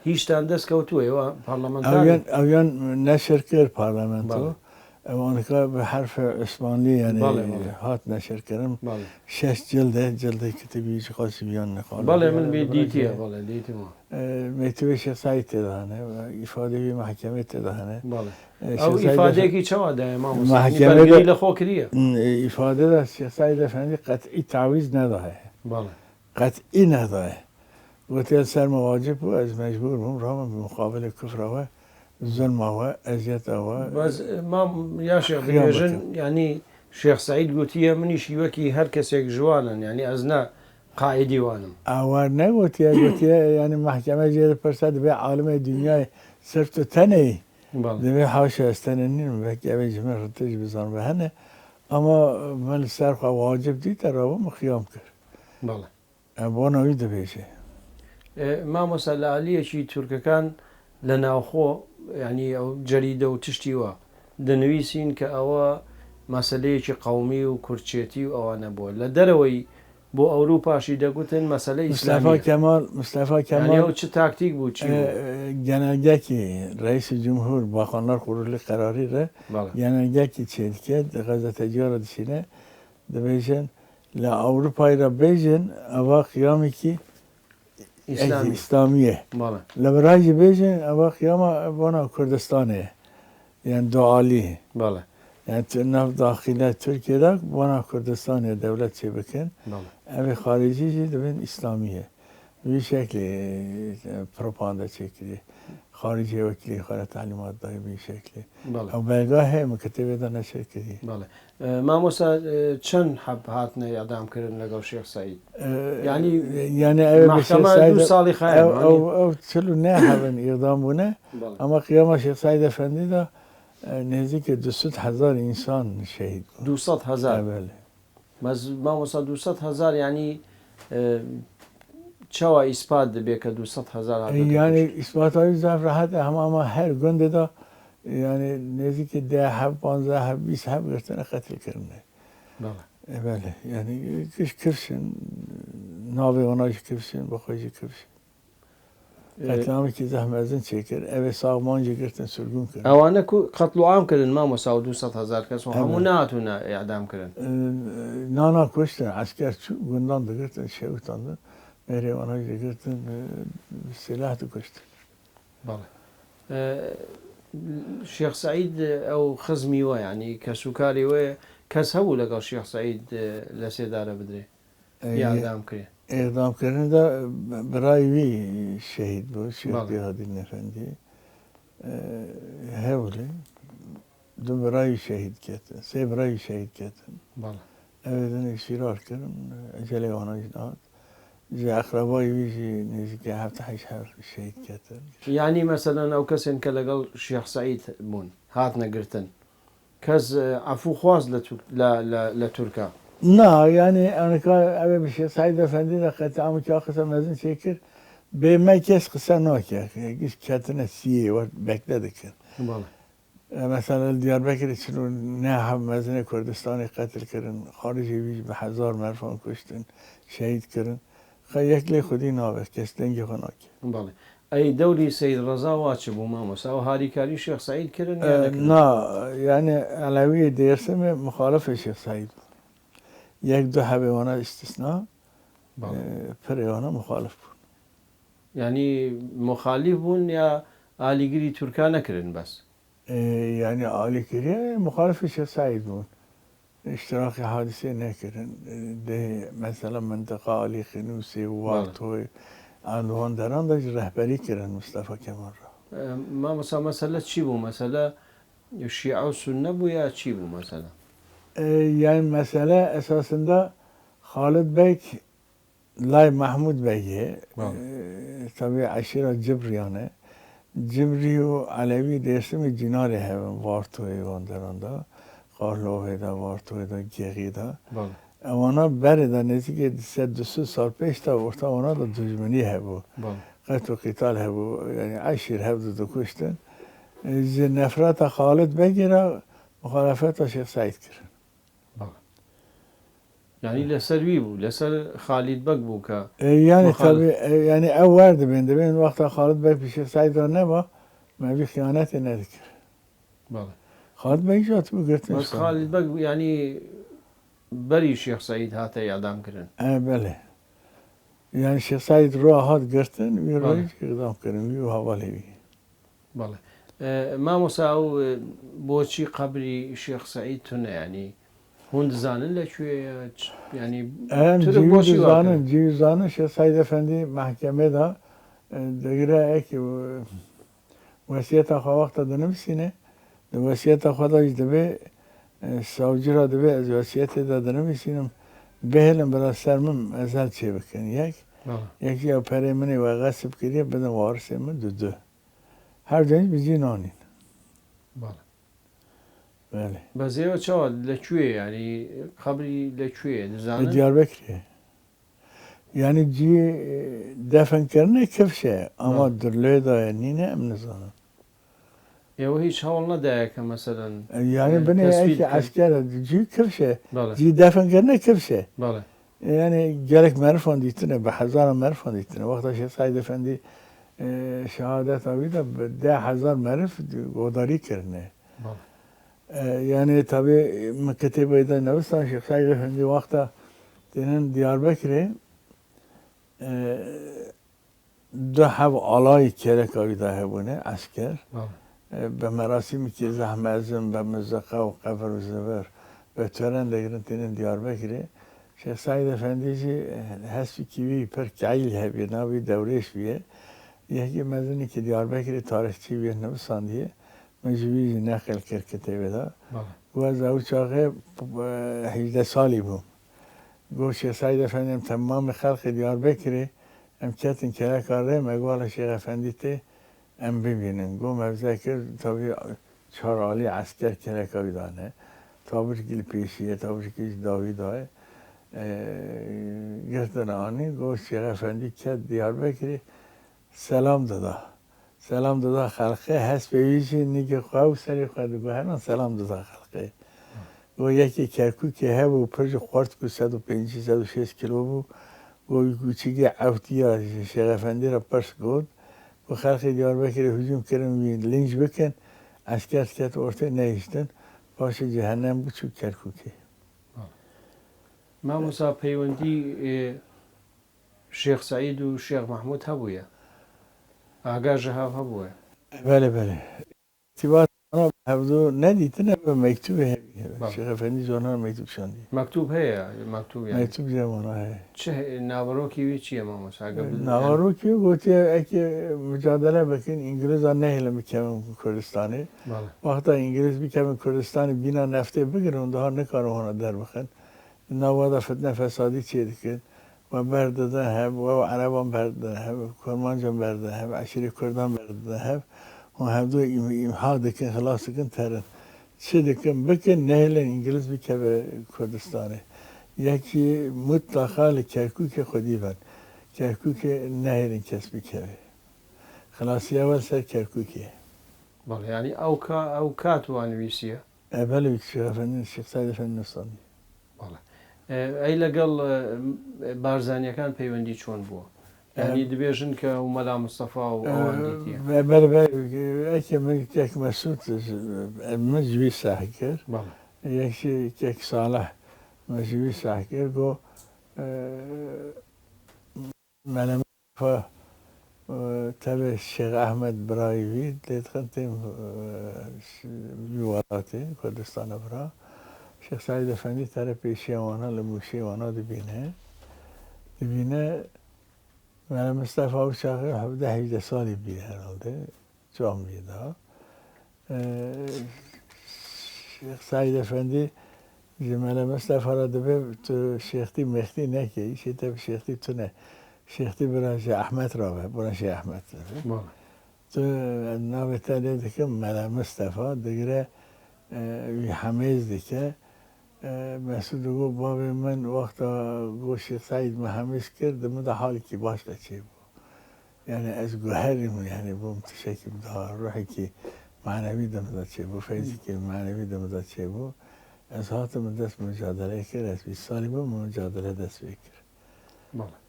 هیچتان دەست کەوتووە ئێوە پارلەمانتار Avyan neşr kır parlamento. Amerika bir harf Osmanlı yani hat neşr kırım. بەڵێ 6 cilde kitabi hiç khasi biyan nekal. بەڵێ من بێ دیتیە بەڵێ دیتمەوە Mektebi Şeyh Said tedahane ifadevi mahkeme tedahane. بەڵێ ئەو ئیفادەیەکی چاوادایە محکمە مامۆستا لە خۆ کریە ifade de Şeyh Said Efendi kat'i taviz nedahe. بەڵێ قطعی نداره گوتی سر مواجب و از مجبور بوم رام به مقابل کفر و ظلم و اذیت و بەس مام یا شێخ دەبێژن ینی شێخ سعید گوتیە منیش وەکی هەر کەسێک جوانن ینی ئەزنا قائدی وانم آور نگوتی یعنی محکمه جیر پرسد به عالم دنیای صرف تو تنهی بەڵێ دبی حاشا استننین و که اوی جمعه رتج بزن به هنه اما من سر واجب دی تراوم خیام کرد بەڵێ بۆنەوەی دەبێژێ مامۆستا لە عالیەکی تورکەکان لە ناوخۆ ینی ئەو جەریدە و تشتیوە دەنوویسین کە ئەوە مەسلەیەکی قەومی و کورچێتی و ئەوانە بووە لە دەرەوەی بۆ ئەوروپاشی دەگوتن مەسلەی مستەفا ئیسلامی کەمال چ تاکتیک بوو چی genelgeki reis cumhur bakanlar kurulu kararıyla بەڵێ genelgeki çelke gazeteciler dışına debejin la Avrupa'yla bejin ava kıyamiki ئیسلامی İslamiye بەڵێ la barajı bejin ava kıyama bana Kürdistan'e yani doğali بەڵێ yani nav dahile Türkiye'de bana Kürdistan'e devlet çebekin بەڵێ evi harici de ben İslamiye bir şekli propaganda çekili خارجي وكيل خارج تعليمات داي بشكل بەڵێ او بلغاه مكتبه ده نشر كدي بەڵێ مامۆستا چەند حەب هاتنە یادامکردن لەگەڵ شێخ سعید ینی يعني او محکەمە دوو ساڵی خایە او تلو نه هبن اقدام بونه اما قيام الشيخ سعيد افندي ده نزدیک 200,000 insan şehit 200,000 بله بەس مامۆستا 200,000 ینی چاوە ئیسپات دەبێت کە 200,000 yani ispatları zaf rahat ama her günde de yani نزدیک 10 هب 15 هب 20 هب گرفتن قتل کردن بەڵێ بله yani kış kırşın navi ona kırşın bakıcı kırşın قتلامی که زحمتزن çeker eve sağmancı girtin sürgün kırın ئەوانە قەتڵ و عام کردن مامۆستا و 200,000 کەس و هەموو ناتونە ئیعدام کردن nana kuştun asker bundan da girtin şey utandın Meri ona girtin silah da kuştun بەڵێ شێخ سعید ئەو خزمی وە ینی کە سوکاری وەیە کەس هەبوو لەگەڵ شێخ سعید لە سێدارە بدرێ یادام کرێ اقدام کردن da برای şehit bu Şeyh Bihadin Efendi hevli du برای şehit ketin se برای şehit ketin بەڵێ evden iştirak kırın ecele ona icraat جا اقربای ویجی نزدیک 7-8 شهید کردن. يعني مثلا او كسن كلا شيخ سعيد بون هات نقرتن كز عفو خواز لتركا. نه یعنی انا که اوه بشه سعید افندی در قطعه همون که آخستم از این شکر به من کس قصه ناکرد یکیش کتنه سیه و بکده کن مثلا دیاربکر چنو نه هم مزن کردستان قتل کردن خارجی بیش به 1000 مرفان کشتن شهید کردن یک لی خودی ناوه کس دنگی خو بله اي دوري سيد رضا واتشبو ماموس او هاري كاري شيخ سعيد كرن نه یعنی علوی دیرسم مخالف شیخ سعید یک دو حبیوانا استثناء پریوانا مخالف بود يعني مخالف بون يا آليگري تركا نكرن بس یعنی آلی کریه مخالف شیخ سعید بود اشتراک حادثه نکردن ده مثلا منطقه آلی خنوسی و وارتوی اندوان دران داشت رهبری کردن مصطفی کمال را ما مثلا چی بو مثلا شیعه و سنه بو یا چی بو مثلا یعنی مسئله اساسنده خالد بیک لای محمود بیه طبیعی عشیره جبریانه جبری و علوی دیرسم جناری هم وارتوی واندران دا قارلوه دا وارتوی دا گیغی دا اونا بره دا نزدیک 100-200 سال پیش تا ورتا اونا دا دشمنی هبو قتل و قتال هبو یعنی عشیر هبو دا کشتن زی نفرت خالد بگیره مخالفت شیخ سعید کرد يعني لسر بو لسر خالد بك بو كا يعني يعني اول دبين وقت خالد بك بشيخ سعيد نما ما في خيانات نذكر بله خالد بك جات بقرت بس خالد بك يعني بري شيخ سعيد هاتا اعدام كرن بله يعني شيخ سعيد روح هات قرتن ويروح اقدام كرن ويو حوالي بله ما مساو بوشي قبري شيخ سعيد تنا يعني هون زانن لشوی یعنی جیو زانن شیخ سعید افندی محکمه دا دگره اکی وصیت خوا وقت دنمیسینه دو وصیت خوا داشت دبی سوجی را دبی از وصیت دا دنمیسینم بهلم برای سرمم ازل چه بکن یکی او پره منی و غصب کریه بدن وارسه من دو هر جنج بجی نانین بله بس ايوه شو لشوي يعني خبري لشوي زانن دیاربکره یعنی جی دفن کرنه کفشه اما درلوی دا نینه ام نزانم ايوه هیچ حال نداره مثلا یعنی بنی ایک عسکر جی کفشه جی دفن کرنه کفشه بله یعنی گلک مرفان دیتنه به 1000 مرفان دیتنه وقتا شیخ سعید افندی شهادت آویده به 10,000 مرف گوداری کرنه یعنی طبعی مکتب ایده نوستان شیخ سعید افندی وقتا دینن دیاربکره دو حب آلای کرک آویده هبونه عسکر به مراسمی که زحمزم به مزقه و قبر و زبر به تورن دگرن دینن دیاربکره شیخ سعید افندی جی حسبی کیوی پر کعیل هبیه ناوی دورش بیه یکی مزنی که دیاربکره تاریخچی بیه نوستان دیه مجبوری نقل کرد کتابه دا و از او چاقه 18 سالی بود گو شیخ سعید افندی تمام خلق دیاربکره ام کتن کرا کاره مگوالا شیخ افندی ته ام ببینن گو مبزه کرد تابی 4 عالی عسکر کرا کاری دانه تابر کل پیشیه تابر کل داویدای گردن آنی گو شیخ افندی کت دیاربکره سلام دادا سلام دادا خلقه هست به ویژه نیگه خواه و سری خواهد گوهران سلام دادا خلقه و یکی کرکو که ها و پرج خورد که 105-106 کیلو بود و کوچیگی عوتیا شیخ افندی را پرس گود و خلق دیاربکر هجوم کردن و لینج بکن عسکر کت ارته نیشتن باشه جهنم بود چو کرکو که ما موسا پیوندی شیخ سعید و شیخ محمود هبویه آگاه جهاب هبوه بله بله ارتباط آنها هفدو ندیده نه به مکتوب شیخ افندی زانها مکتوب شاندی مکتوب هیا مکتوب یعنی مکتوب زمانه هیا چه ناوروکی وی چیه ما مساقه ناوروکی گوتی اگه مجادله بکن انگلیز ها نهیله میکنم کردستانی وقتا انگلیز میکنم کردستانی بینا نفته بگیرن ده ها نکارم هانا در بخن نوادا فتنه فسادی چیه دکن و بردادن هب و عربان بردادن هب کرمانجان بردادن هب عشیره کردان بردادن هب و هم دو ها دکن خلاص کن ترن چه دکن بکن نهل انگلیس بکه به کردستانه یکی مطلقا لکرکوک خودی بند کرکوک نهل کس بکه خلاصی اول سر کرکوکیه بەڵێ ینی ئەو کات وانویسیە بله بیکشی شیخ سعید افندی نوستاندی بەڵێ ئەی لەگەڵ بارزانیەکان پەیوەندی چۆن بووە ینی دەبێژن کە و مەلا مستەفا و ئەوان دیتیە بله بله اگه من یک مسعود من جوی ساحی کرد بەڵێ یک صالح مجوی ساحی کرد گو من تبع الشيخ أحمد برايفي اللي تخدم بولاته كردستان برا الشيخ سعيد أفندي ترى بيشيوانا لموشيوانا دبينا من مصطفى وشاغر حبده 17 سالي بيه herhalde camiada الشيخ سعيد أفندي جمال مصطفى را دبي تو شيختي مختي نكي شيتا بشيختي تونه شيختي براش أحمد رابع براش أحمد بەڵێ تو ناو تاني دكم مال مصطفى دقرا حميز دكا مسعود گو باب من وقت گو شیخ سعید محمد کرد مده حالی که باش چه بود یعنی از گوهریم یعنی با متشکل دار روحی که معنوی دمده چه بود فیضی که معنوی دمده چه بود از هاتم دست مجادله کرد از 20 سالی با مجادله دست بکرد بەڵێ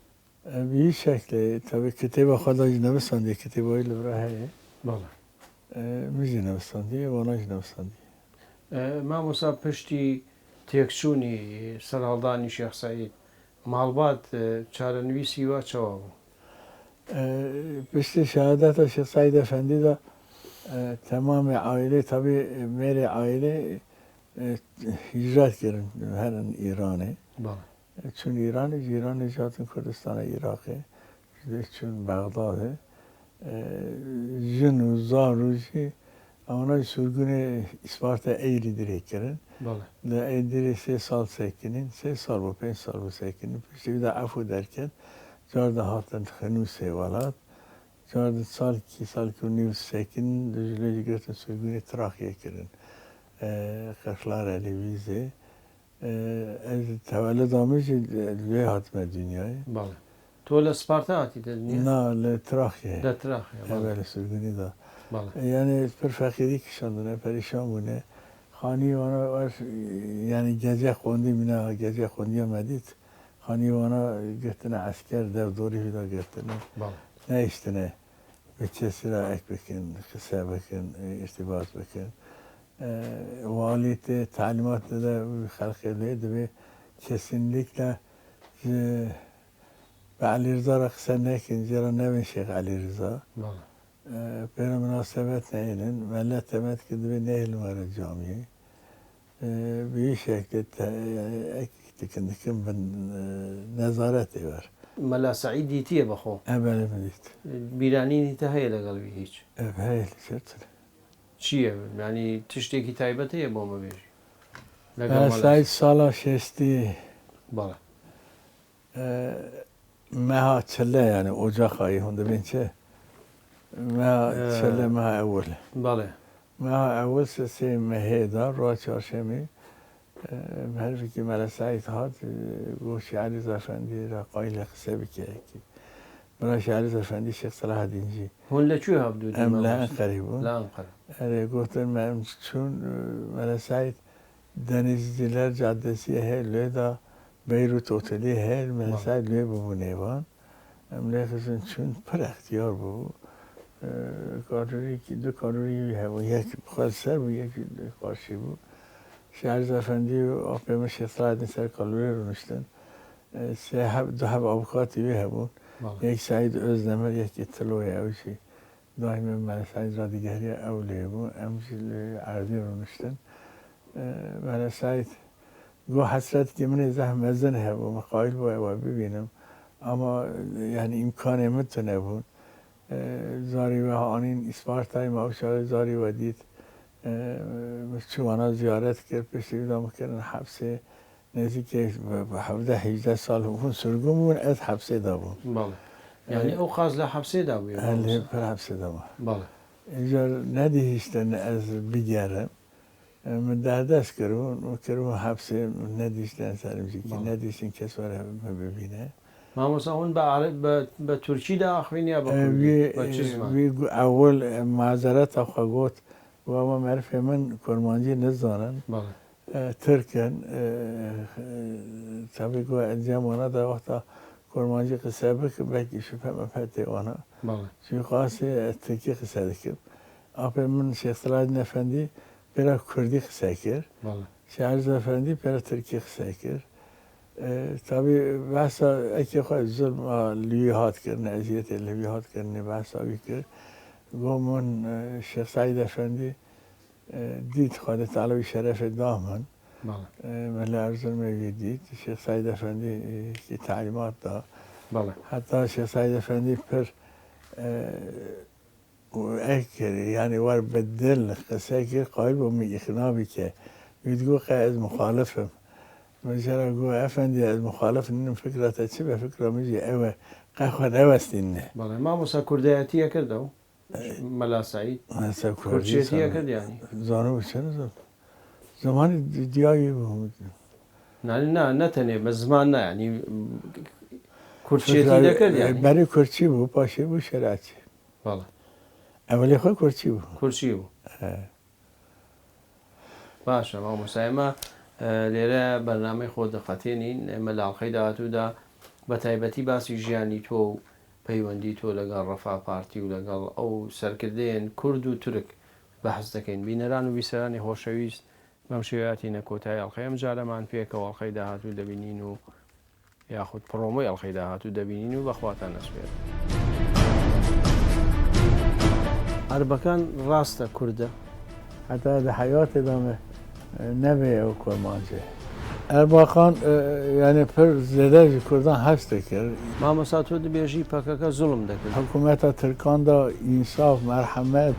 به این شکل طبعا کتاب خدا نوستاندی کتاب های لبراه بەڵێ میزی نوستاندی واناش نوستاندی مامۆسا پشتی تێکچوونی سەرهەڵدانی شێخ سەعید ماڵبات چارەنوویسی وا چەوا بوو پشت شهادت شیخ سعید افندی دا تمام عائله tabi میره عائله هجرت کردن هرن ایرانه بەڵێ چون ایران جاتن کردستان عراقه چون بغداده جن و زار روشی اونا سرگون اسپارتا ایلی دیره کردن بەڵێ در ایلی 3 سال سکنین 3 سال و 5 سال و سکنین پشتی بیده عفو درکن 14 هاتن خنو سیوالات 14 سال که نیو سکنین دجلوی گرتن سرگون تراخیه کردن قفلار علیویزه از تولد آمش لوی حاتم دنیای بەڵێ تۆ لە سپارتا هاتیتە دنیا نه لتراخیه لە تراخیا اول سرگونی دا بەڵێ یعنی پر فقیری کشاندونه پریشان بونه خانی وانا یعنی گجه خوندی مینا گجه خوندی آمدید خانی وانا گرتنه عسکر در دوری بیدا گرتنه بەڵێ نه اشتنه به کسی را اک بکن قصه بکن ارتباط بکن والیت تعلیمات داده خلق لیده به kesinlikle به علی رضا را قصه نکن جرا نبین شیخ علی رضا بەڵێ به مناسبت نیلن ملت تمت که به نیل مارا جامعه به این شکل تکن به نظارت بر مەلا سەعید دیتیە بەخۆ اولی مدید بیرانی دیتە هەیە لەگەڵوی هیچ هیلی چطور چییە ینی تشتێکی تایبەت هەیە بۆ مەبێژی سعید سالا شستی بەڵێ مها چله یعنی اجاق هایی هنده بین چه مها چله مها اوله بەڵێ مها اول سه مهه دار را چهارشمی حرفی که ملا سعید هات گوشی علی زفندی را قایل قصه بکه براش علی زفندی شیخ صلاح الدینجی هون لەکوێ هەبدوو ام لان قریبون لە ئەنقەرە اره گفتن من چون ملا سعید denizciler caddesi hele da Beyrut Oteli her mesela lüye bu nevan. Emlakızın çün per ihtiyar bu. Karuri ki dü karuri hevu yek xalser bu yek karşı bu. Şehriz Efendi apeme şehzadin ser kalori runuştan. Sehab dahab avukatı bir hevu. Yek Said Özdemir yek itloya evşi. Daima Mel Said radigahri evliye bu. Emşil ardi runuştan. مالا سعید گو حسرت که من زحمت زنه و مقایل با ببینم اما یعنی امکان متونه بود زاری و آنین اسپارتای موشار زاری و دید چوانا زیارت کرد پشتی بیدام کردن حبس نزدیک 17-18 سال بوون سرگم بوون از حبسه دا بوون. بله. یعنی او خاص لحبسه دا بوون. بله پر حبسه دا بوون. بله. اینجا ندیشتن از بگیرم. من دست کردم حبسه ندیشتن سرمجی که ندیشتن کس واره ببینه. ما مثلا اون به ترکی دا اخوین یا با چیز من؟ اول معذرت اخواگوت و ما معرف من کرمانجی نزدانن. بله. ترکن طبعی که انجامانا در وقتا کرمانجی قصه بکر بکی شفه مفته آنها. بله. چون خاصی ترکی قصه دکم. آپر من شیخ صلاح افندی برا کردی قصه کرد. بله. شهرز افندی برا ترکی قصه کرد. طبعی بحثا اکی خواهد ظلم لیویهات کردن، ازیت لیویهات کردن بحثا بی کرد. گو من شیخ سعید افندی دید خواهد تعالی شرف دامن. من لارزم می‌دید شیخ سعید افندی که تعلیمات داد. بله. حتی شیخ سعید افندی پر اکری یعنی وار بدل قصه که قایل با می اخنابی که میگو از مخالفم. مثلا گو افندی از مخالف نیم فکرات چی به فکر میگی اوه قخواد اوستینه. بله ما مثلا کردیاتیه کردو. ملا سعید. مثلا کردیاتیه کرد یعنی. زانو بچنه زمان دیایی بود. نه تنه زمان نه یعنی کردیاتی نکرد یعنی. برای کرچی بود پاشه بود شرعتی. بله. اولی خود کرچی بود. کرچی بود. باشه ما مسایمه لیره برنامه خود دقتینین ملاقه داتو دا بتایبتی باسی جیانی تو پیوندی تو لگل رفاه پارتی و لگل او سرکردین کرد و ترک بحث دکین بینران و بیسرانی خوشویست بمشویاتی نکوتای الخیم جالمان پیک و الخی دهاتو دبینین و یاخود پروموی الخی دهاتو دبینین و بخواتان نسبیر عربکان راست کرده حتی در حیات دامه نبی او کرمانجه ارباقان یعنی پر زیاده کردن هست کرد. ما مثلا تو بیشی پاکا ظلم دکرد. حکومت ترکان دا انصاف مرحمت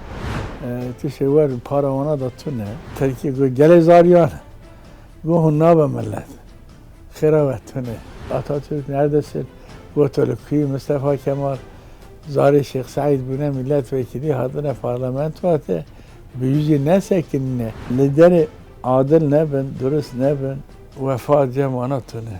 تشوار پاروانا دا تونه. ترکی گو گله زاریان گو هننا به ملت خیراوت تونه. آتاتورک نردسید گو تلقی مصطفی کمال زاری شیخ سعید بونه ملت وکیلی حاضر پارلمانت واته بیوزی نسکنه لیدر عادل نبن درست نبن وفات جمعانتونه